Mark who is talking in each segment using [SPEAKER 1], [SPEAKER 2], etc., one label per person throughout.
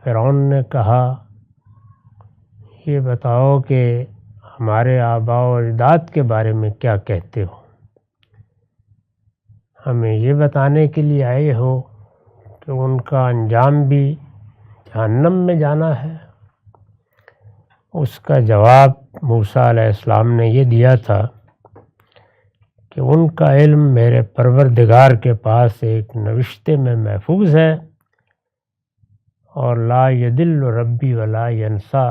[SPEAKER 1] فرعون نے کہا یہ بتاؤ کہ ہمارے آباء و اجداد کے بارے میں کیا کہتے ہو؟ ہمیں یہ بتانے کے لیے آئے ہو کہ ان کا انجام بھی جہنم میں جانا ہے؟ اس کا جواب موسیٰ علیہ السلام نے یہ دیا تھا کہ ان کا علم میرے پروردگار کے پاس ایک نوشتے میں محفوظ ہے، اور لا یدل ربی ولا ینسا،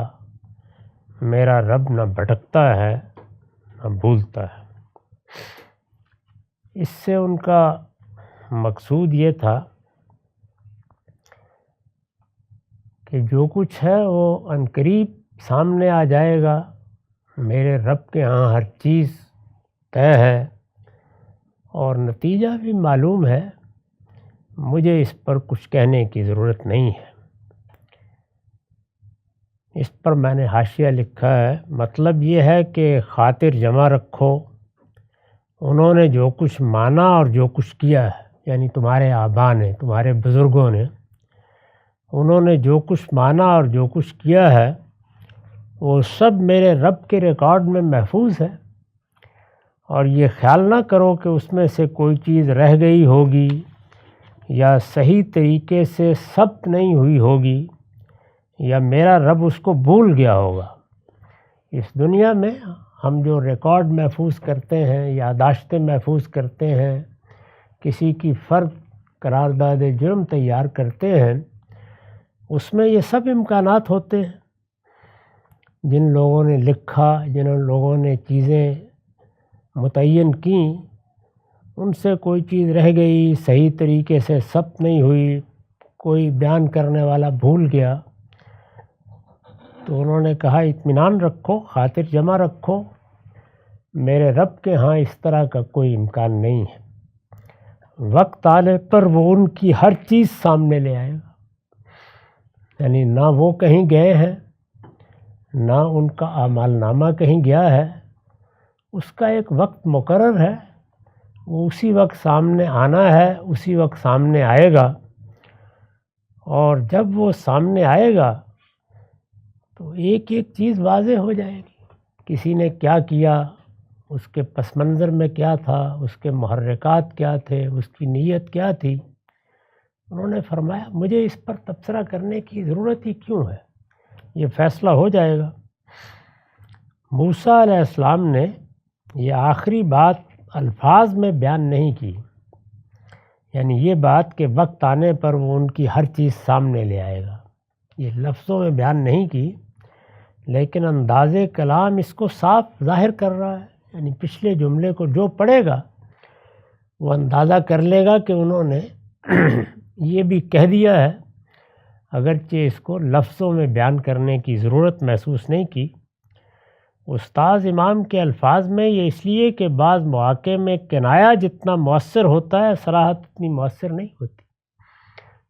[SPEAKER 1] میرا رب نہ بھٹکتا ہے نہ بھولتا ہے۔ اس سے ان کا مقصود یہ تھا کہ جو کچھ ہے وہ عنقریب سامنے آ جائے گا، میرے رب کے ہاں ہر چیز طے ہے اور نتیجہ بھی معلوم ہے، مجھے اس پر کچھ کہنے کی ضرورت نہیں ہے۔ اس پر میں نے حاشیہ لکھا ہے، مطلب یہ ہے کہ خاطر جمع رکھو، انہوں نے جو کچھ مانا اور جو کچھ کیا ہے، یعنی تمہارے آباء نے، تمہارے بزرگوں نے، انہوں نے جو کچھ مانا اور جو کچھ کیا ہے وہ سب میرے رب کے ریکارڈ میں محفوظ ہے، اور یہ خیال نہ کرو کہ اس میں سے کوئی چیز رہ گئی ہوگی یا صحیح طریقے سے ثبت نہیں ہوئی ہوگی یا میرا رب اس کو بھول گیا ہوگا۔ اس دنیا میں ہم جو ریکارڈ محفوظ کرتے ہیں، یادداشتیں محفوظ کرتے ہیں، کسی کی فرد قرارداد جرم تیار کرتے ہیں، اس میں یہ سب امکانات ہوتے ہیں۔ جن لوگوں نے لکھا، جن لوگوں نے چیزیں متعین کیں، ان سے کوئی چیز رہ گئی، صحیح طریقے سے ثبت نہیں ہوئی، کوئی بیان کرنے والا بھول گیا، تو انہوں نے کہا اطمینان رکھو، خاطر جمع رکھو، میرے رب کے ہاں اس طرح کا کوئی امکان نہیں ہے۔ وقت آنے پر وہ ان کی ہر چیز سامنے لے آئے گا، یعنی نہ وہ کہیں گئے ہیں، نہ ان کا اعمال نامہ کہیں گیا ہے، اس کا ایک وقت مقرر ہے، وہ اسی وقت سامنے آنا ہے، اسی وقت سامنے آئے گا، اور جب وہ سامنے آئے گا تو ایک ایک چیز واضح ہو جائے گی، کسی نے کیا کیا، اس کے پس منظر میں کیا تھا، اس کے محرکات کیا تھے، اس کی نیت کیا تھی۔ انہوں نے فرمایا مجھے اس پر تبصرہ کرنے کی ضرورت ہی کیوں ہے، یہ فیصلہ ہو جائے گا۔ موسیٰ علیہ السلام نے یہ آخری بات الفاظ میں بیان نہیں کی، یعنی یہ بات کہ وقت آنے پر وہ ان کی ہر چیز سامنے لے آئے گا، یہ لفظوں میں بیان نہیں کی، لیکن انداز کلام اس کو صاف ظاہر کر رہا ہے، یعنی پچھلے جملے کو جو پڑھے گا وہ اندازہ کر لے گا کہ انہوں نے یہ بھی کہہ دیا ہے، اگرچہ اس کو لفظوں میں بیان کرنے کی ضرورت محسوس نہیں کی۔ استاذ امام کے الفاظ میں یہ اس لیے کہ بعض مواقع میں کنایہ جتنا مؤثر ہوتا ہے صراحت اتنی مؤثر نہیں ہوتی،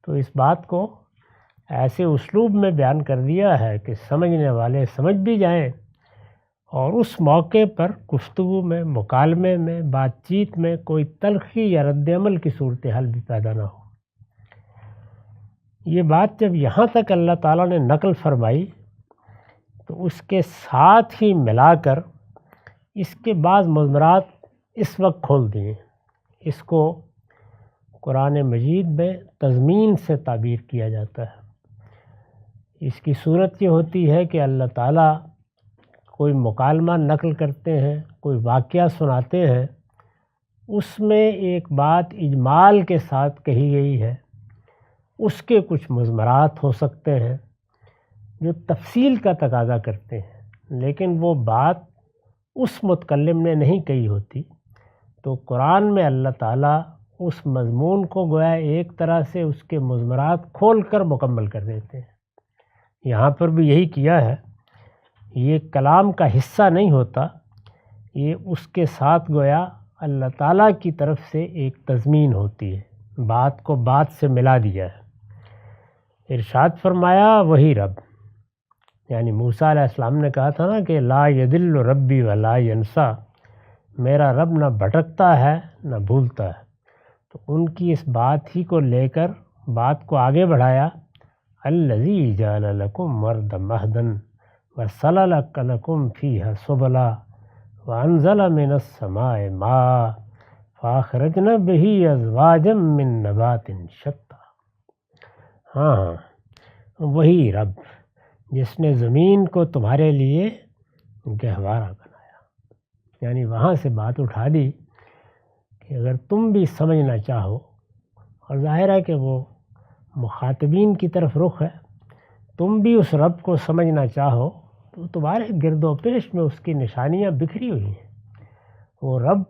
[SPEAKER 1] تو اس بات کو ایسے اسلوب میں بیان کر دیا ہے کہ سمجھنے والے سمجھ بھی جائیں، اور اس موقع پر گفتگو میں، مکالمے میں، بات چیت میں کوئی تلخی یا رد عمل کی صورتحال بھی پیدا نہ ہو۔ یہ بات جب یہاں تک اللہ تعالیٰ نے نقل فرمائی تو اس کے ساتھ ہی ملا کر اس کے بعض مضمرات اس وقت کھول دیے۔ اس کو قرآن مجید میں تضمین سے تعبیر کیا جاتا ہے۔ اس کی صورت یہ ہوتی ہے کہ اللہ تعالیٰ کوئی مکالمہ نقل کرتے ہیں، کوئی واقعہ سناتے ہیں، اس میں ایک بات اجمال کے ساتھ کہی گئی ہے، اس کے کچھ مضمرات ہو سکتے ہیں جو تفصیل کا تقاضا کرتے ہیں، لیکن وہ بات اس متکلم نے نہیں کہی ہوتی، تو قرآن میں اللہ تعالیٰ اس مضمون کو گویا ایک طرح سے اس کے مضمرات کھول کر مکمل کر دیتے ہیں۔ یہاں پر بھی یہی کیا ہے، یہ کلام کا حصہ نہیں ہوتا، یہ اس کے ساتھ گویا اللہ تعالیٰ کی طرف سے ایک تضمین ہوتی ہے، بات کو بات سے ملا دیا ہے۔ ارشاد فرمایا وہی رب، یعنی موسیٰ علیہ السلام نے کہا تھا نا کہ لا یدل ربی ولا ینسا، میرا رب نہ بھٹکتا ہے نہ بھولتا ہے، تو ان کی اس بات ہی کو لے کر بات کو آگے بڑھایا۔ الذی جعل لکم ورد مہدن وسلک لکم فیہا سبلا وانزل من السماء ماء فاخرجنا بہ ازواجا من نبات شتى۔ ہاں وہی رب جس نے زمین کو تمہارے لیے گہوارہ بنایا، یعنی وہاں سے بات اٹھا دی کہ اگر تم بھی سمجھنا چاہو، اور ظاہر ہے کہ وہ مخاطبین کی طرف رخ ہے، تم بھی اس رب کو سمجھنا چاہو تو تمہارے گرد و پیش میں اس کی نشانیاں بکھری ہوئی ہیں۔ وہ رب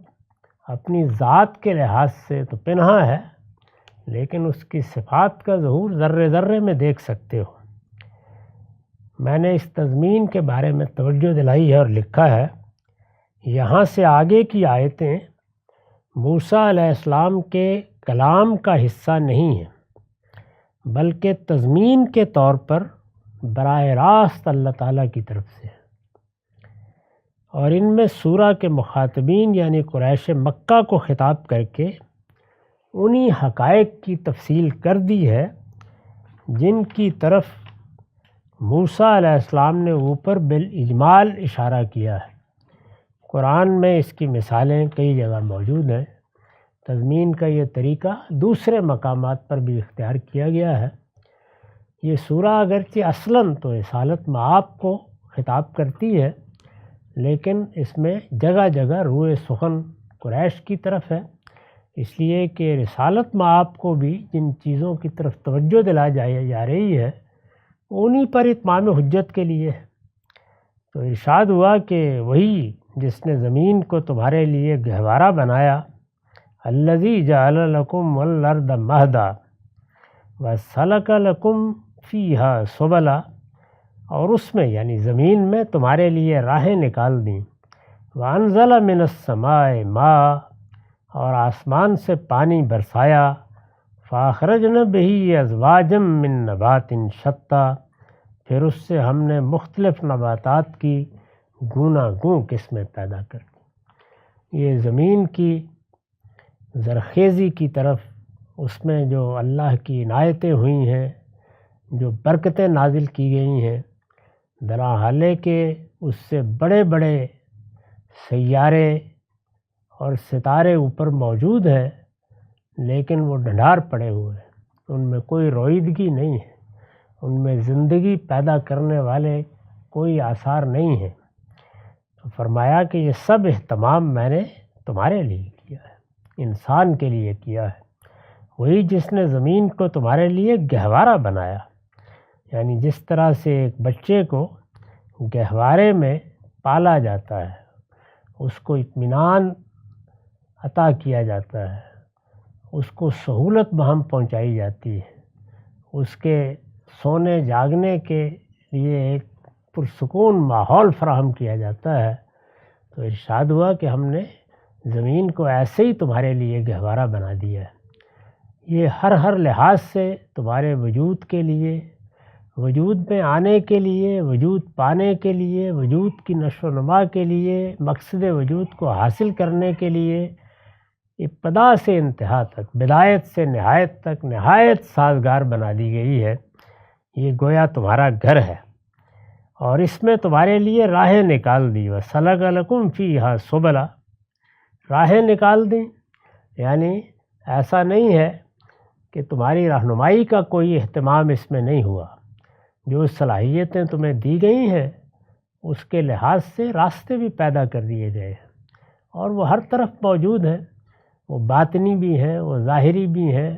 [SPEAKER 1] اپنی ذات کے لحاظ سے تو پنہاں ہے، لیکن اس کی صفات کا ظہور ذرے ذرے میں دیکھ سکتے ہو۔ میں نے اس تضمین کے بارے میں توجہ دلائی ہے اور لکھا ہے، یہاں سے آگے کی آیتیں موسیٰ علیہ السلام کے کلام کا حصہ نہیں ہیں، بلکہ تضمین کے طور پر براہ راست اللہ تعالیٰ کی طرف سے ہے، اور ان میں سورہ کے مخاطبین یعنی قریش مکہ کو خطاب کر کے انہی حقائق کی تفصیل کر دی ہے جن کی طرف موسیٰ علیہ السلام نے اوپر بالاجمال اشارہ کیا ہے۔ قرآن میں اس کی مثالیں کئی جگہ موجود ہیں۔ تضمین کا یہ طریقہ دوسرے مقامات پر بھی اختیار کیا گیا ہے۔ یہ سورہ اگرچہ اصلاً تو رسالت مآب کو خطاب کرتی ہے، لیکن اس میں جگہ جگہ روئے سخن قریش کی طرف ہے، اس لیے کہ رسالت مآب کو بھی جن چیزوں کی طرف توجہ دلا جا رہی ہے انہی پر اتمام حجت کے لیے ہے۔ تو ارشاد ہوا کہ وہی جس نے زمین کو تمہارے لیے گہوارہ بنایا، الذی جعل لکم الارض مہدا وسلک لکم فیہا سبلا، اور اس میں یعنی زمین میں تمہارے لیے راہیں نکال دیں، وانزل من السماء ماء، اور آسمان سے پانی برسایا، فاخرجنا بہ ازواجا من نبات شتى، پھر اس سے ہم نے مختلف نباتات کی گوناگوں قسمیں پیدا کر دی۔ یہ زمین کی زرخیزی کی طرف اس میں جو اللہ کی عنایتیں ہوئی ہیں، جو برکتیں نازل کی گئی ہیں، درحالے کہ اس سے بڑے بڑے سیارے اور ستارے اوپر موجود ہیں، لیکن وہ ڈھنڈار پڑے ہوئے ہیں، ان میں کوئی رویدگی نہیں ہے، ان میں زندگی پیدا کرنے والے کوئی آثار نہیں ہیں۔ تو فرمایا کہ یہ سب اہتمام میں نے تمہارے لیے کیا ہے، انسان کے لیے کیا ہے۔ وہی جس نے زمین کو تمہارے لیے گہوارہ بنایا، یعنی جس طرح سے ایک بچے کو گہوارے میں پالا جاتا ہے، اس کو اطمینان عطا کیا جاتا ہے، اس کو سہولت بہم پہنچائی جاتی ہے، اس کے سونے جاگنے کے لیے ایک پرسکون ماحول فراہم کیا جاتا ہے۔ تو ارشاد ہوا کہ ہم نے زمین کو ایسے ہی تمہارے لیے گہوارہ بنا دیا ہے۔ یہ ہر لحاظ سے تمہارے وجود کے لیے، وجود میں آنے کے لیے، وجود پانے کے لیے، وجود کی نشو و نما کے لیے، مقصد وجود کو حاصل کرنے کے لیے، ابتدا سے انتہا تک، بدایت سے نہایت تک نہایت سازگار بنا دی گئی ہے۔ یہ گویا تمہارا گھر ہے، اور اس میں تمہارے لیے راہیں نکال دی، وَسَلَكَ لَكُمْ فِيهَا سُبُلًا، راہیں نکال دیں، یعنی ایسا نہیں ہے کہ تمہاری رہنمائی کا کوئی اہتمام اس میں نہیں ہوا۔ جو صلاحیتیں تمہیں دی گئی ہیں اس کے لحاظ سے راستے بھی پیدا کر دیے گئے ہیں، اور وہ ہر طرف موجود ہیں، وہ باطنی بھی ہیں، وہ ظاہری بھی ہیں،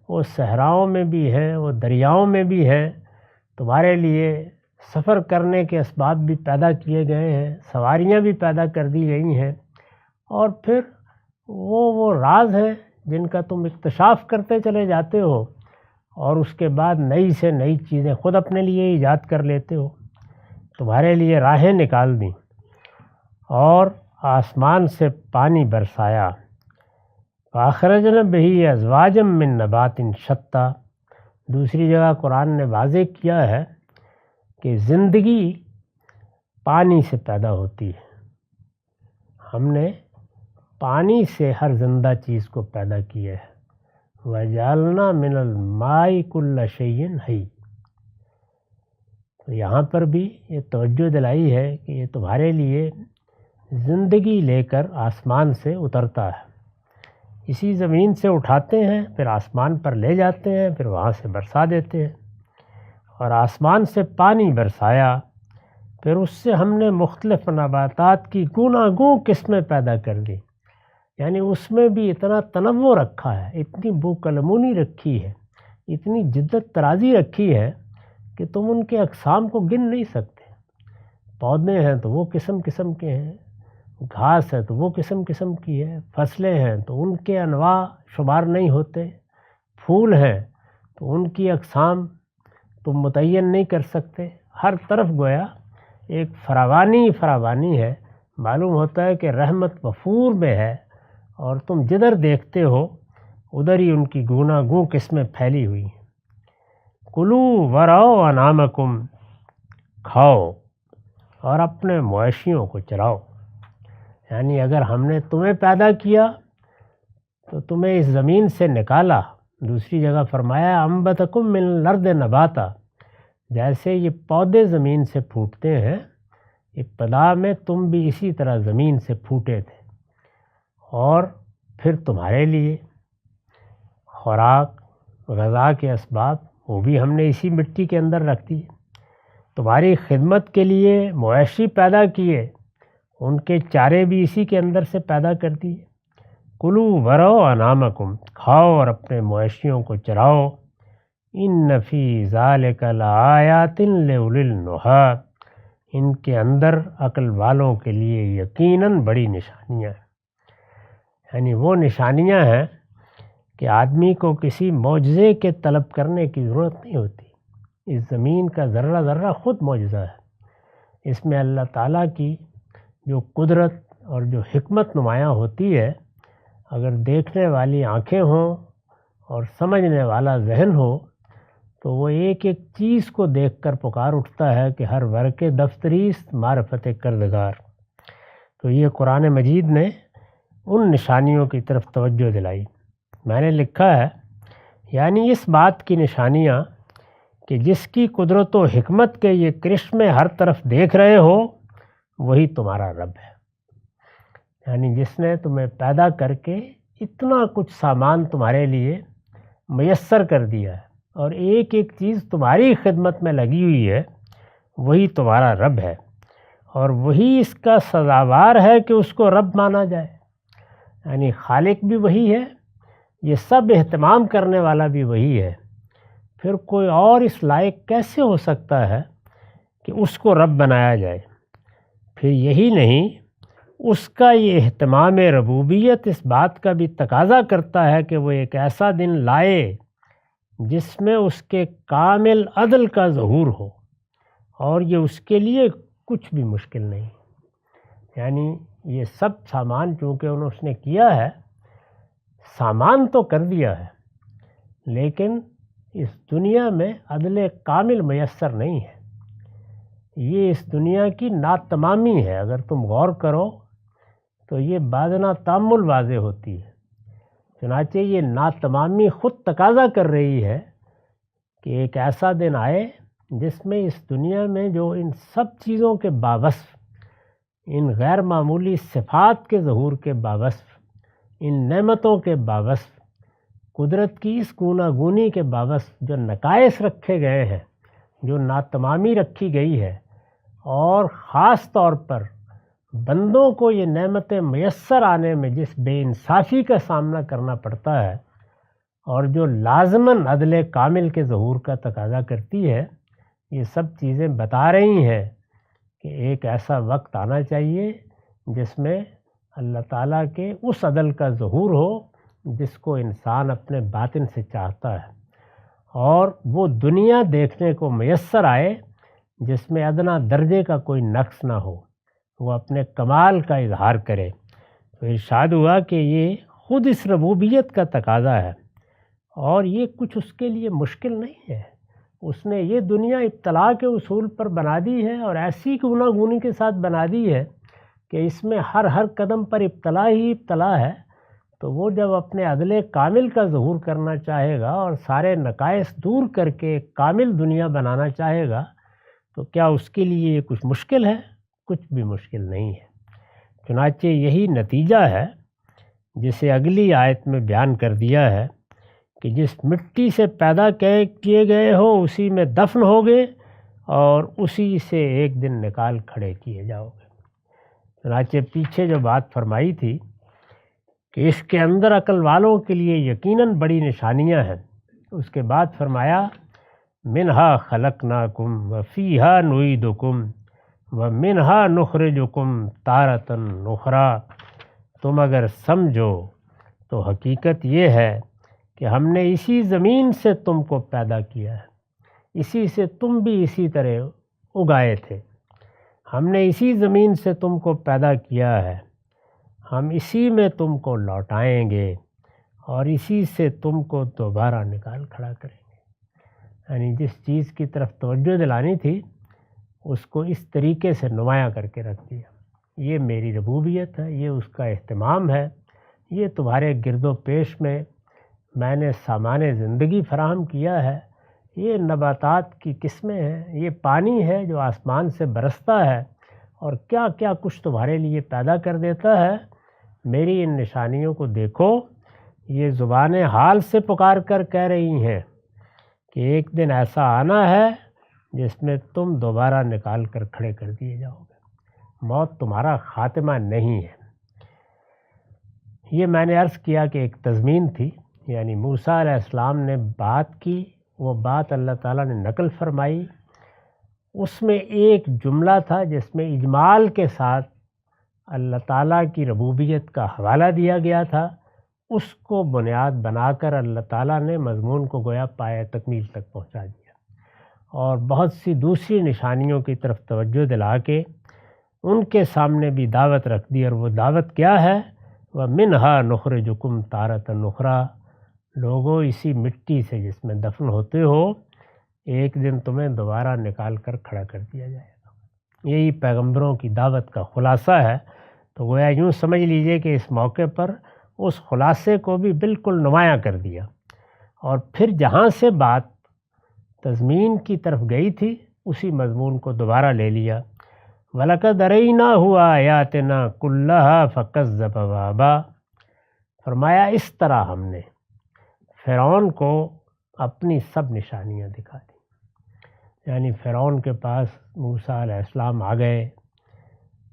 [SPEAKER 1] وہ صحراؤں میں بھی ہیں، وہ دریاؤں میں بھی ہیں۔ تمہارے لیے سفر کرنے کے اسباب بھی پیدا کیے گئے ہیں، سواریاں بھی پیدا کر دی گئی ہیں، اور پھر وہ راز ہیں جن کا تم اکتشاف کرتے چلے جاتے ہو، اور اس کے بعد نئی سے نئی چیزیں خود اپنے لیے ایجاد کر لیتے ہو۔ تمہارے لیے راہیں نکال دیں اور آسمان سے پانی برسایا، فَأَخْرَجْنَا بِهِ أَزْوَاجًا مِّن نَبَاتٍ شَتَّىٰ۔ دوسری جگہ قرآن نے واضح کیا ہے کہ زندگی پانی سے پیدا ہوتی ہے، ہم نے پانی سے ہر زندہ چیز کو پیدا کیا ہے۔ وَجَعَلْنَا مِنَ الْمَاءِ كُلَّ شَيْءٍ حَيٍّ۔ تو یہاں پر بھی یہ توجہ دلائی ہے کہ یہ تمہارے لیے زندگی لے کر آسمان سے اترتا ہے، اسی زمین سے اٹھاتے ہیں، پھر آسمان پر لے جاتے ہیں، پھر وہاں سے برسا دیتے ہیں، اور آسمان سے پانی برسایا، پھر اس سے ہم نے مختلف نباتات کی گوناگوں قسمیں پیدا کر دی، یعنی اس میں بھی اتنا تنوع رکھا ہے، اتنی بوقلمونی رکھی ہے، اتنی جدت ترازی رکھی ہے کہ تم ان کے اقسام کو گن نہیں سکتے۔ پودے ہیں تو وہ قسم قسم کے ہیں، گھاس ہے تو وہ قسم قسم کی ہے، فصلیں ہیں تو ان کے انواع شمار نہیں ہوتے، پھول ہیں تو ان کی اقسام تم متعین نہیں کر سکتے، ہر طرف گویا ایک فراوانی ہے، معلوم ہوتا ہے کہ رحمت وفور میں ہے، اور تم جدھر دیکھتے ہو ادھر ہی ان کی گوناگوں قسمیں پھیلی ہوئی ہیں۔ کلو ورعو انعامکم، کھاؤ اور اپنے مویشیوں کو چراؤ، یعنی اگر ہم نے تمہیں پیدا کیا تو تمہیں اس زمین سے نکالا، دوسری جگہ فرمایا انبتکم من الارض نباتا، جیسے یہ پودے زمین سے پھوٹتے ہیں، ابتدا میں تم بھی اسی طرح زمین سے پھوٹے تھے، اور پھر تمہارے لیے خوراک غذا کے اسباب وہ بھی ہم نے اسی مٹی کے اندر رکھ دی، تمہاری خدمت کے لیے مویشی پیدا کیے، ان کے چارے بھی اسی کے اندر سے پیدا کر دیے۔ کلو ورعو انعامکم، کھاؤ اور اپنے مویشیوں کو چراؤ، ان فی ذالک لآیات لأولی النہی، ان کے اندر عقل والوں کے لیے یقیناً بڑی نشانیاں ہیں، یعنی وہ نشانیاں ہیں کہ آدمی کو کسی معجزے کے طلب کرنے کی ضرورت نہیں ہوتی، اس زمین کا ذرہ ذرہ خود معجزہ ہے، اس میں اللہ تعالیٰ کی جو قدرت اور جو حکمت نمایاں ہوتی ہے، اگر دیکھنے والی آنکھیں ہوں اور سمجھنے والا ذہن ہو تو وہ ایک ایک چیز کو دیکھ کر پکار اٹھتا ہے کہ ہر ورق دفتریست معرفت کردگار۔ تو یہ قرآن مجید نے ان نشانیوں کی طرف توجہ دلائی۔ میں نے لکھا ہے یعنی اس بات کی نشانیاں کہ جس کی قدرت و حکمت کے یہ کرشمے ہر طرف دیکھ رہے ہو وہی تمہارا رب ہے، یعنی جس نے تمہیں پیدا کر کے اتنا کچھ سامان تمہارے لیے میسر کر دیا ہے اور ایک ایک چیز تمہاری خدمت میں لگی ہوئی ہے، وہی تمہارا رب ہے، اور وہی اس کا سزاوار ہے کہ اس کو رب مانا جائے، یعنی خالق بھی وہی ہے، یہ سب اہتمام کرنے والا بھی وہی ہے، پھر کوئی اور اس لائق کیسے ہو سکتا ہے کہ اس کو رب بنایا جائے؟ پھر یہی نہیں، اس کا یہ اہتمام ربوبیت اس بات کا بھی تقاضا کرتا ہے کہ وہ ایک ایسا دن لائے جس میں اس کے کامل عدل کا ظہور ہو، اور یہ اس کے لیے کچھ بھی مشکل نہیں، یعنی یہ سب سامان چونکہ اس نے کیا ہے، سامان تو کر دیا ہے، لیکن اس دنیا میں عدل کامل میسر نہیں ہے، یہ اس دنیا کی ناتمامی ہے۔ اگر تم غور کرو تو یہ بادنہ تامل واضح ہوتی ہے، چنانچہ یہ ناتمامی خود تقاضا کر رہی ہے کہ ایک ایسا دن آئے جس میں اس دنیا میں جو ان سب چیزوں کے باوصف، ان غیر معمولی صفات کے ظہور کے باوصف، ان نعمتوں کے باوصف، قدرت کی اس گوناگونی کے باوصف جو نقائص رکھے گئے ہیں، جو ناتمامی رکھی گئی ہے، اور خاص طور پر بندوں کو یہ نعمتیں میسر آنے میں جس بے انصافی کا سامنا کرنا پڑتا ہے، اور جو لازماً عدل کامل کے ظہور کا تقاضا کرتی ہے، یہ سب چیزیں بتا رہی ہیں کہ ایک ایسا وقت آنا چاہیے جس میں اللہ تعالیٰ کے اس عدل کا ظہور ہو جس کو انسان اپنے باطن سے چاہتا ہے، اور وہ دنیا دیکھنے کو میسر آئے جس میں ادنا درجے کا کوئی نقص نہ ہو، وہ اپنے کمال کا اظہار کرے۔ تو ارشاد ہوا کہ یہ خود اس ربوبیت کا تقاضا ہے، اور یہ کچھ اس کے لیے مشکل نہیں ہے، اس نے یہ دنیا ابتلا کے اصول پر بنا دی ہے، اور ایسی گوناگونی کے ساتھ بنا دی ہے کہ اس میں ہر قدم پر ابتلا ہی ابتلا ہے۔ تو وہ جب اپنے عدل کامل کا ظہور کرنا چاہے گا اور سارے نقائص دور کر کے ایک کامل دنیا بنانا چاہے گا، تو کیا اس کے لیے یہ کچھ مشکل ہے؟ کچھ بھی مشکل نہیں ہے۔ چنانچہ یہی نتیجہ ہے جسے اگلی آیت میں بیان کر دیا ہے کہ جس مٹی سے پیدا کیے گئے ہو اسی میں دفن ہوگے اور اسی سے ایک دن نکال کھڑے کیے جاؤ گے۔ چنانچہ پیچھے جو بات فرمائی تھی کہ اس کے اندر عقل والوں کے لیے یقیناً بڑی نشانیاں ہیں، اس کے بعد فرمایا منہا خلقناکم وفیہا نعیدکم ومنہا نخرجکم تارۃ اخری۔ تم اگر سمجھو تو حقیقت یہ ہے کہ ہم نے اسی زمین سے تم کو پیدا کیا ہے، اسی سے تم بھی اسی طرح اگائے تھے، ہم نے اسی زمین سے تم کو پیدا کیا ہے، ہم اسی میں تم کو لوٹائیں گے اور اسی سے تم کو دوبارہ نکال کھڑا کریں گے۔ یعنی جس چیز کی طرف توجہ دلانی تھی اس کو اس طریقے سے نمایاں کر کے رکھ دیا۔ یہ میری ربوبیت ہے، یہ اس کا اہتمام ہے، یہ تمہارے گرد و پیش میں نے سامان زندگی فراہم کیا ہے، یہ نباتات کی قسمیں ہیں، یہ پانی ہے جو آسمان سے برستا ہے اور کیا کیا کچھ تمہارے لیے پیدا کر دیتا ہے۔ میری ان نشانیوں کو دیکھو۔ یہ زبان حال سے پکار کر کہہ رہی ہیں کہ ایک دن ایسا آنا ہے جس میں تم دوبارہ نکال کر کھڑے کر دیے جاؤ گے، موت تمہارا خاتمہ نہیں ہے۔ یہ میں نے عرض کیا کہ ایک تضمین تھی، یعنی موسیٰ علیہ السلام نے بات کی، وہ بات اللہ تعالیٰ نے نقل فرمائی، اس میں ایک جملہ تھا جس میں اجمال کے ساتھ اللہ تعالیٰ کی ربوبیت کا حوالہ دیا گیا تھا، اس کو بنیاد بنا کر اللہ تعالیٰ نے مضمون کو گویا پایہ تکمیل تک پہنچا دیا اور بہت سی دوسری نشانیوں کی طرف توجہ دلا کے ان کے سامنے بھی دعوت رکھ دی، اور وہ دعوت کیا ہے؟ وَمِنْهَا نُخْرِجُكُمْ تَارَةً أُخْرَىٰ۔ لوگوں اسی مٹی سے جس میں دفن ہوتے ہو ایک دن تمہیں دوبارہ نکال کر کھڑا کر دیا جائے گا۔ یہی پیغمبروں کی دعوت کا خلاصہ ہے۔ تو گویا یوں سمجھ لیجئے کہ اس موقع پر اس خلاصے کو بھی بالکل نمایاں کر دیا، اور پھر جہاں سے بات تضمین کی طرف گئی تھی اسی مضمون کو دوبارہ لے لیا۔ وَلَقَدْ أَرَيْنَاهُ آيَاتِنَا كُلَّهَا فَكَذَّبَ وَأَبَىٰ۔ فرمایا اس طرح ہم نے فرعون کو اپنی سب نشانیاں دکھا دی۔ یعنی فرعون کے پاس موسیٰ علیہ السلام آ گئے،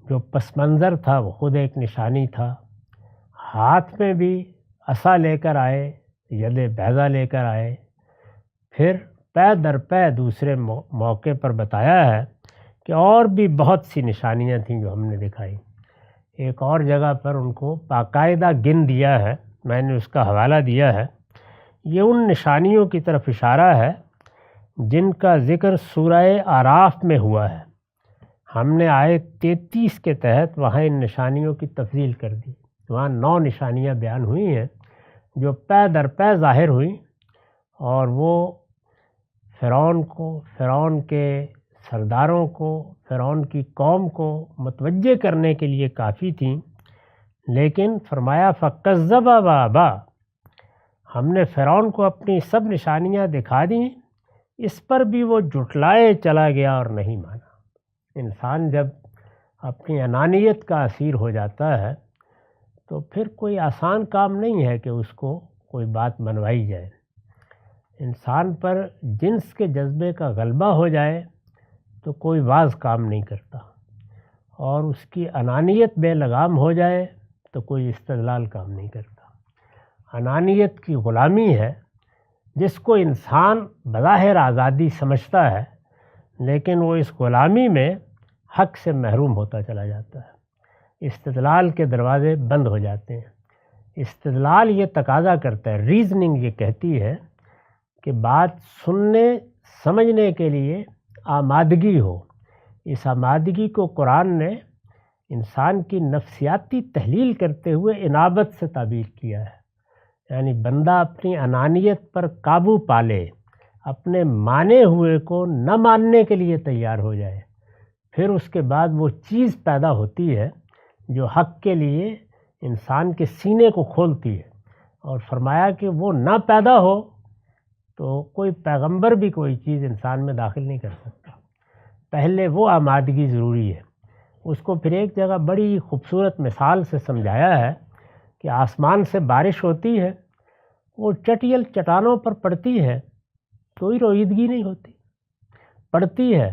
[SPEAKER 1] جو پس منظر تھا وہ خود ایک نشانی تھا، ہاتھ میں بھی عصا لے کر آئے، ید بیضا لے کر آئے۔ پھر پے در پے دوسرے موقع پر بتایا ہے کہ اور بھی بہت سی نشانیاں تھیں جو ہم نے دکھائی۔ ایک اور جگہ پر ان کو باقاعدہ گن دیا ہے، میں نے اس کا حوالہ دیا ہے۔ یہ ان نشانیوں کی طرف اشارہ ہے جن کا ذکر سورہ اعراف میں ہوا ہے۔ ہم نے آیت 33 کے تحت وہاں ان نشانیوں کی تفصیل کر دی۔ وہاں 9 نشانیاں بیان ہوئی ہیں جو پے در پے ظاہر ہوئیں، اور وہ فرعون کو، فرعون کے سرداروں کو، فرعون کی قوم کو متوجہ کرنے کے لیے کافی تھیں، لیکن فرمایا فَكَذَّبَ وَأَبَىٰ۔ ہم نے فرعون کو اپنی سب نشانیاں دکھا دیں، اس پر بھی وہ جھٹلائے چلا گیا اور نہیں مانا۔ انسان جب اپنی انانیت کا اسیر ہو جاتا ہے تو پھر کوئی آسان کام نہیں ہے کہ اس کو کوئی بات منوائی جائے۔ انسان پر جنس کے جذبے کا غلبہ ہو جائے تو کوئی واز کام نہیں کرتا، اور اس کی انانیت بے لگام ہو جائے تو کوئی استدلال کام نہیں کرتا۔ انانیت کی غلامی ہے جس کو انسان بظاہر آزادی سمجھتا ہے، لیکن وہ اس غلامی میں حق سے محروم ہوتا چلا جاتا ہے۔ استدلال کے دروازے بند ہو جاتے ہیں۔ استدلال یہ تقاضا کرتا ہے، ریزننگ یہ کہتی ہے کہ بات سننے سمجھنے کے لیے آمادگی ہو۔ اس آمادگی کو قرآن نے انسان کی نفسیاتی تحلیل کرتے ہوئے انابت سے تعبیر کیا ہے۔ یعنی بندہ اپنی انانیت پر قابو پالے، اپنے مانے ہوئے کو نہ ماننے کے لیے تیار ہو جائے، پھر اس کے بعد وہ چیز پیدا ہوتی ہے جو حق کے لیے انسان کے سینے کو کھولتی ہے۔ اور فرمایا کہ وہ نہ پیدا ہو تو کوئی پیغمبر بھی کوئی چیز انسان میں داخل نہیں کر سکتا۔ پہلے وہ آمادگی ضروری ہے۔ اس کو پھر ایک جگہ بڑی خوبصورت مثال سے سمجھایا ہے کہ آسمان سے بارش ہوتی ہے، وہ چٹیل چٹانوں پر پڑتی ہے، کوئی رویدگی نہیں ہوتی، پڑتی ہے،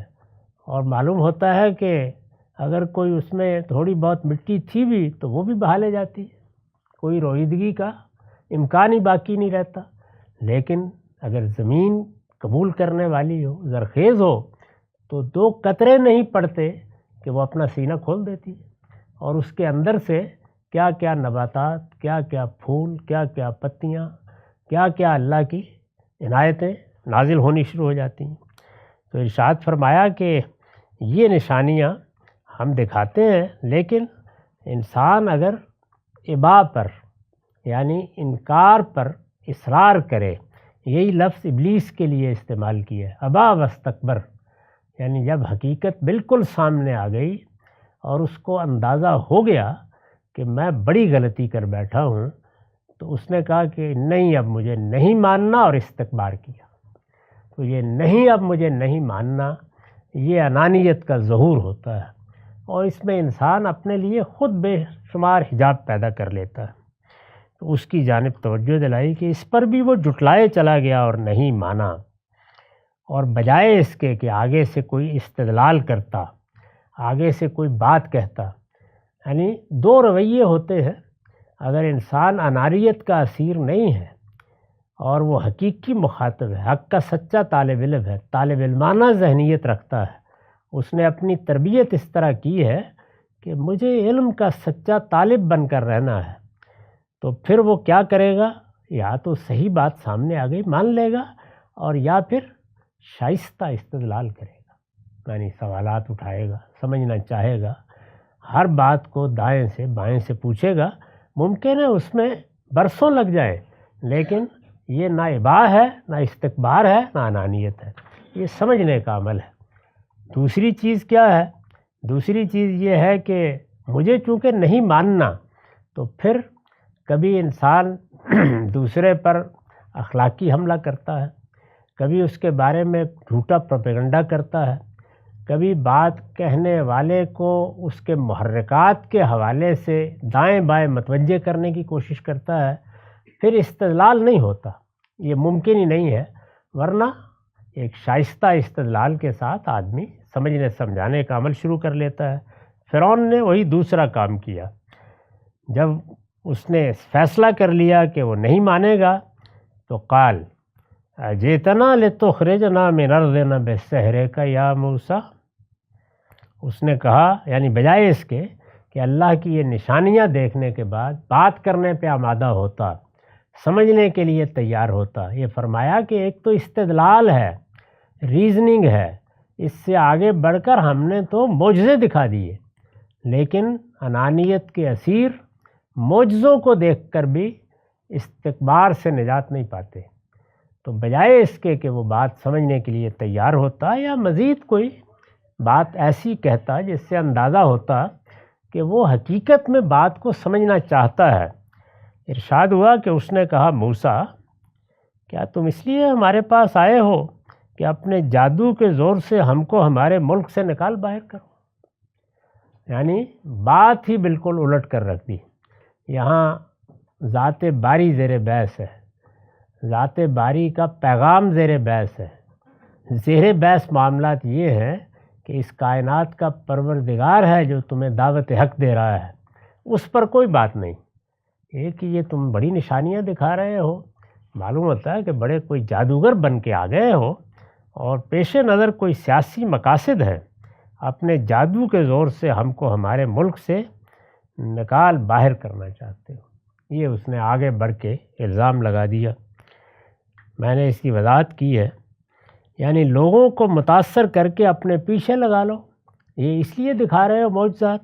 [SPEAKER 1] اور معلوم ہوتا ہے کہ اگر کوئی اس میں تھوڑی بہت مٹی تھی بھی تو وہ بھی بہا لے جاتی ہے، کوئی رویدگی کا امکان ہی باقی نہیں رہتا۔ لیکن اگر زمین قبول کرنے والی ہو، زرخیز ہو، تو 2 قطرے نہیں پڑتے کہ وہ اپنا سینہ کھول دیتی ہے، اور اس کے اندر سے کیا کیا نباتات، کیا کیا پھول، کیا کیا پتیاں، کیا کیا اللہ کی عنایتیں نازل ہونی شروع ہو جاتی ہیں۔ تو ارشاد فرمایا کہ یہ نشانیاں ہم دکھاتے ہیں، لیکن انسان اگر ابا پر یعنی انکار پر اصرار کرے، یہی لفظ ابلیس کے لیے استعمال کیا ہے، ابا واستکبر، یعنی جب حقیقت بالکل سامنے آ گئی اور اس کو اندازہ ہو گیا کہ میں بڑی غلطی کر بیٹھا ہوں، تو اس نے کہا کہ نہیں، اب مجھے نہیں ماننا، اور استکبار کیا۔ تو یہ نہیں، اب مجھے نہیں ماننا، یہ انانیت کا ظہور ہوتا ہے، اور اس میں انسان اپنے لیے خود بے شمار حجاب پیدا کر لیتا ہے۔ تو اس کی جانب توجہ دلائی کہ اس پر بھی وہ جھٹلائے چلا گیا اور نہیں مانا، اور بجائے اس کے کہ آگے سے کوئی استدلال کرتا، آگے سے کوئی بات کہتا، یعنی 2 رویے ہوتے ہیں۔ اگر انسان انانیت کا اسیر نہیں ہے اور وہ حقیقی مخاطب ہے، حق کا سچا طالب علم ہے، طالب علمانہ ذہنیت رکھتا ہے، اس نے اپنی تربیت اس طرح کی ہے کہ مجھے علم کا سچا طالب بن کر رہنا ہے، تو پھر وہ کیا کرے گا؟ یا تو صحیح بات سامنے آ گئی مان لے گا، اور یا پھر شائستہ استدلال کرے گا، یعنی سوالات اٹھائے گا، سمجھنا چاہے گا، ہر بات کو دائیں سے بائیں سے پوچھے گا۔ ممکن ہے اس میں برسوں لگ جائے، لیکن یہ نہ ابا ہے، نہ استکبار ہے، نہ انانیت ہے، یہ سمجھنے کا عمل ہے۔ دوسری چیز کیا ہے؟ دوسری چیز یہ ہے کہ مجھے چونکہ نہیں ماننا، تو پھر کبھی انسان دوسرے پر اخلاقی حملہ کرتا ہے، کبھی اس کے بارے میں جھوٹا پروپیگنڈا کرتا ہے، کبھی بات کہنے والے کو اس کے محرکات کے حوالے سے دائیں بائیں متوجہ کرنے کی کوشش کرتا ہے، پھر استدلال نہیں ہوتا، یہ ممکن ہی نہیں ہے، ورنہ ایک شائستہ استدلال کے ساتھ آدمی سمجھنے سمجھانے کا عمل شروع کر لیتا ہے۔ فرعون نے وہی دوسرا کام کیا، جب اس نے فیصلہ کر لیا کہ وہ نہیں مانے گا، تو قال اجئتنا لتخرجنا من ارضنا بسحرک یا موسیٰ، اس نے کہا، یعنی بجائے اس کے کہ اللہ کی یہ نشانیاں دیکھنے کے بعد بات کرنے پہ آمادہ ہوتا، سمجھنے کے لیے تیار ہوتا، یہ فرمایا کہ ایک تو استدلال ہے، ریزننگ ہے، اس سے آگے بڑھ کر ہم نے تو معجزے دکھا دیے، لیکن انانیت کے اسیر معجزوں کو دیکھ کر بھی استکبار سے نجات نہیں پاتے۔ تو بجائے اس کے کہ وہ بات سمجھنے کے لیے تیار ہوتا یا مزید کوئی بات ایسی کہتا جس سے اندازہ ہوتا کہ وہ حقیقت میں بات کو سمجھنا چاہتا ہے، ارشاد ہوا کہ اس نے کہا، موسیٰ کیا تم اس لیے ہمارے پاس آئے ہو کہ اپنے جادو کے زور سے ہم کو ہمارے ملک سے نکال باہر کرو؟ یعنی بات ہی بالکل الٹ کر رکھ دی۔ یہاں ذات باری زیر بحث ہے، ذات باری کا پیغام زیر بحث ہے۔ زیر بحث معاملات یہ ہیں کہ اس کائنات کا پروردگار ہے جو تمہیں دعوت حق دے رہا ہے، اس پر کوئی بات نہیں۔ ایک یہ تم بڑی نشانیاں دکھا رہے ہو، معلوم ہوتا ہے کہ بڑے کوئی جادوگر بن کے آ گئے ہو، اور پیش نظر کوئی سیاسی مقاصد ہیں، اپنے جادو کے زور سے ہم کو ہمارے ملک سے نکال باہر کرنا چاہتے ہو۔ یہ اس نے آگے بڑھ کے الزام لگا دیا۔ میں نے اس کی وضاحت کی ہے، یعنی لوگوں کو متاثر کر کے اپنے پیچھے لگا لو، یہ اس لیے دکھا رہے ہو معجزات،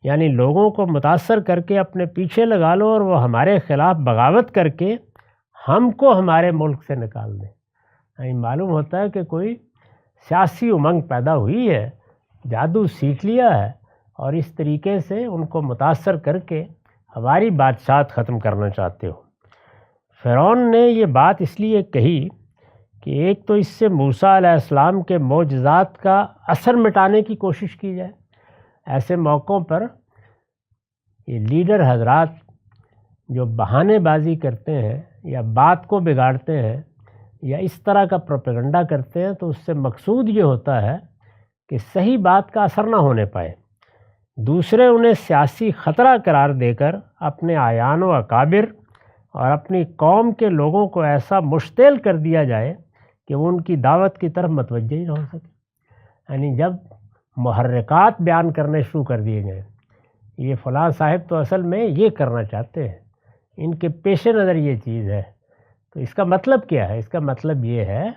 [SPEAKER 1] یعنی لوگوں کو متاثر کر کے اپنے پیچھے لگا لو اور وہ ہمارے خلاف بغاوت کر کے ہم کو ہمارے ملک سے نکال دیں۔ یعنی معلوم ہوتا ہے کہ کوئی سیاسی امنگ پیدا ہوئی ہے، جادو سیکھ لیا ہے، اور اس طریقے سے ان کو متاثر کر کے ہماری بادشاہت ختم کرنا چاہتے ہو۔ فرعون نے یہ بات اس لیے کہی کہ ایک تو اس سے موسیٰ علیہ السلام کے معجزات کا اثر مٹانے کی کوشش کی جائے۔ ایسے موقعوں پر یہ لیڈر حضرات جو بہانے بازی کرتے ہیں یا بات کو بگاڑتے ہیں یا اس طرح کا پروپیگنڈا کرتے ہیں، تو اس سے مقصود یہ ہوتا ہے کہ صحیح بات کا اثر نہ ہونے پائے، دوسرے انہیں سیاسی خطرہ قرار دے کر اپنے اعیان و اکابر اور اپنی قوم کے لوگوں کو ایسا مشتعل کر دیا جائے کہ وہ ان کی دعوت کی طرف متوجہ ہی نہ ہو سکے۔ یعنی جب محرکات بیان کرنے شروع کر دیے جائیں، یہ فلاں صاحب تو اصل میں یہ کرنا چاہتے ہیں، ان کے پیش نظر یہ چیز ہے، تو اس کا مطلب کیا ہے؟ اس کا مطلب یہ ہے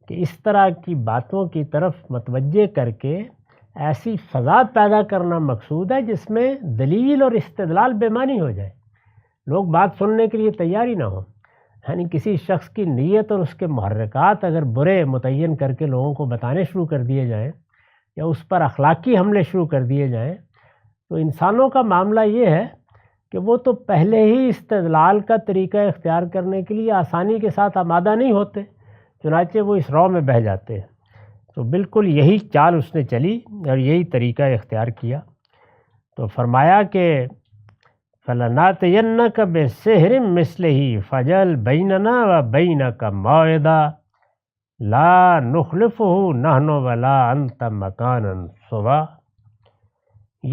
[SPEAKER 1] کہ اس طرح کی باتوں کی طرف متوجہ کر کے ایسی فضا پیدا کرنا مقصود ہے جس میں دلیل اور استدلال بے معنی ہو جائے، لوگ بات سننے کے لیے تیار ہی نہ ہوں۔ یعنی کسی شخص کی نیت اور اس کے محرکات اگر برے متعین کر کے لوگوں کو بتانے شروع کر دیے جائیں یا اس پر اخلاقی حملے شروع کر دیے جائیں، تو انسانوں کا معاملہ یہ ہے کہ وہ تو پہلے ہی استدلال کا طریقہ اختیار کرنے کے لیے آسانی کے ساتھ آمادہ نہیں ہوتے، چنانچہ وہ اس رو میں بہہ جاتے ہیں۔ تو بالکل یہی چال اس نے چلی اور یہی طریقہ اختیار کیا۔ تو فرمایا کہ فَلَنَأْتِيَنَّكَ بِسِحْرٍ مِثْلِهِ فَاجْعَلْ بَيْنَنَا وَبَيْنَكَ مَوْعِدًا لَا نُخْلِفُهُ نَحْنُ وَلَا أَنْتَ مَكَانًا سُوًى۔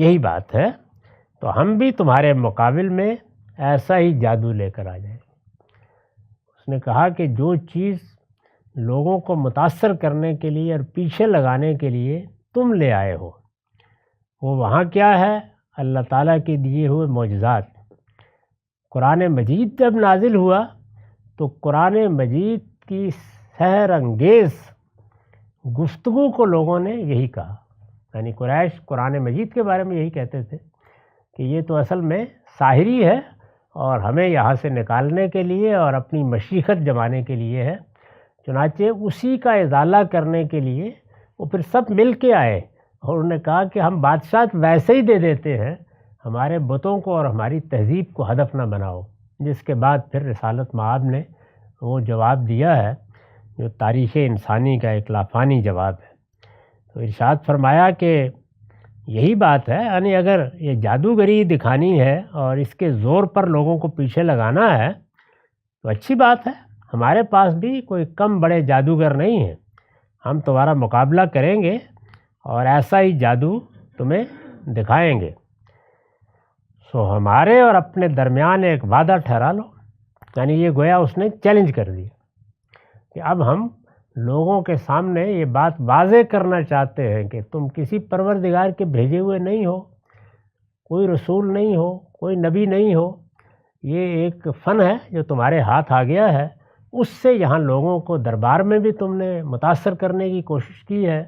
[SPEAKER 1] یہی بات ہے، تو ہم بھی تمہارے مقابل میں ایسا ہی جادو لے کر آ جائیں۔ اس نے کہا کہ جو چیز لوگوں کو متاثر کرنے کے لیے اور پیچھے لگانے کے لیے تم لے آئے ہو، وہ وہاں کیا ہے؟ اللہ تعالیٰ کے دیے ہوئے معجزات۔ قرآن مجید جب نازل ہوا تو قرآن مجید کی سحر انگیز گفتگو کو لوگوں نے یہی کہا، یعنی قریش قرآن مجید کے بارے میں یہی کہتے تھے کہ یہ تو اصل میں ساحری ہے اور ہمیں یہاں سے نکالنے کے لیے اور اپنی مشیخت جمانے کے لیے ہے۔ چنانچہ اسی کا ازالہ کرنے کے لیے وہ پھر سب مل کے آئے اور انہوں نے کہا کہ ہم بادشاہت ویسے ہی دے دیتے ہیں، ہمارے بتوں کو اور ہماری تہذیب کو ہدف نہ بناؤ۔ جس کے بعد پھر رسالت مآب نے وہ جواب دیا ہے جو تاریخ انسانی کا ایک لافانی جواب ہے۔ تو ارشاد فرمایا کہ یہی بات ہے، یعنی اگر یہ جادوگری دکھانی ہے اور اس کے زور پر لوگوں کو پیچھے لگانا ہے تو اچھی بات ہے، ہمارے پاس بھی کوئی کم بڑے جادوگر نہیں ہیں، ہم تمہارا مقابلہ کریں گے اور ایسا ہی جادو تمہیں دکھائیں گے۔ سو ہمارے اور اپنے درمیان ایک وعدہ ٹھہرا لو، یعنی یہ گویا اس نے چیلنج کر دیا کہ اب ہم لوگوں کے سامنے یہ بات واضح کرنا چاہتے ہیں کہ تم کسی پروردگار کے بھیجے ہوئے نہیں ہو، کوئی رسول نہیں ہو، کوئی نبی نہیں ہو، یہ ایک فن ہے جو تمہارے ہاتھ آ گیا ہے، اس سے یہاں لوگوں کو دربار میں بھی تم نے متاثر کرنے کی کوشش کی ہے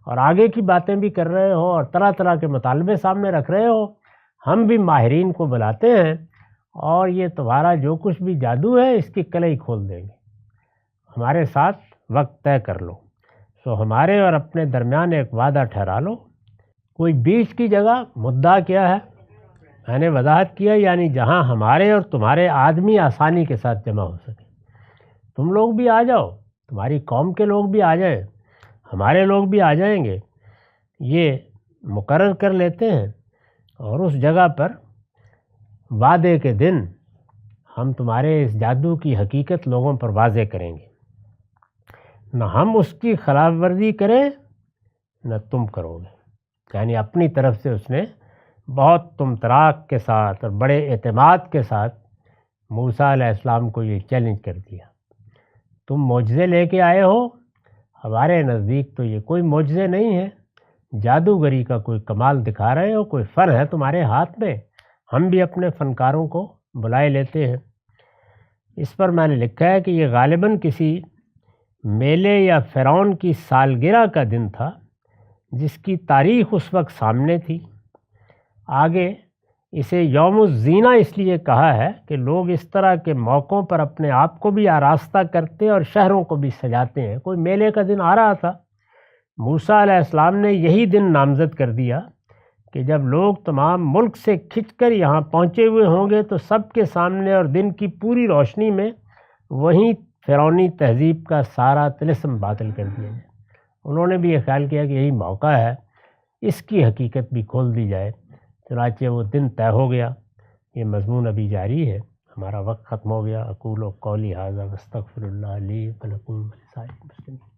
[SPEAKER 1] اور آگے کی باتیں بھی کر رہے ہو اور طرح طرح کے مطالبے سامنے رکھ رہے ہو۔ ہم بھی ماہرین کو بلاتے ہیں اور یہ تمہارا جو کچھ بھی جادو ہے اس کی کلئی کھول دیں گے، ہمارے ساتھ وقت طے کر لو۔ سو ہمارے اور اپنے درمیان ایک وعدہ ٹھہرا لو، کوئی بیچ کی جگہ مدعا کیا ہے میں نے وضاحت کیا، یعنی جہاں ہمارے اور تمہارے آدمی آسانی کے ساتھ جمع ہو سکے، تم لوگ بھی آ جاؤ، تمہاری قوم کے لوگ بھی آ جائیں، ہمارے لوگ بھی آ جائیں گے، یہ مقرر کر لیتے ہیں اور اس جگہ پر وعدے کے دن ہم تمہارے اس جادو کی حقیقت لوگوں پر واضح کریں گے، نہ ہم اس کی خلاف ورزی کریں نہ تم کرو گے۔ یعنی اپنی طرف سے اس نے بہت تمطراق کے ساتھ اور بڑے اعتماد کے ساتھ موسیٰ علیہ السلام کو یہ چیلنج کر دیا، تم معجزے لے کے آئے ہو، ہمارے نزدیک تو یہ کوئی معجزے نہیں ہے، جادوگری کا کوئی کمال دکھا رہے ہو، کوئی فن ہے تمہارے ہاتھ میں، ہم بھی اپنے فنکاروں کو بلائے لیتے ہیں۔ اس پر میں نے لکھا ہے کہ یہ غالباً کسی میلے یا فرعون کی سالگرہ کا دن تھا جس کی تاریخ اس وقت سامنے تھی۔ آگے اسے یوم الزینہ اس لیے کہا ہے کہ لوگ اس طرح کے موقعوں پر اپنے آپ کو بھی آراستہ کرتے اور شہروں کو بھی سجاتے ہیں۔ کوئی میلے کا دن آ رہا تھا، موسیٰ علیہ السلام نے یہی دن نامزد کر دیا کہ جب لوگ تمام ملک سے کھنچ کر یہاں پہنچے ہوئے ہوں گے تو سب کے سامنے اور دن کی پوری روشنی میں وہیں فرعونی تہذیب کا سارا طلسم باطل کر دیا جائے۔ انہوں نے بھی یہ خیال کیا کہ یہی موقع ہے اس کی حقیقت بھی کھول دی جائے، چنانچہ وہ دن طے ہو گیا۔ یہ مضمون ابھی جاری ہے، ہمارا وقت ختم ہو گیا۔ اقول قولی ھذا واستغفر اللہ لی ولکم ولسائر المسلمین۔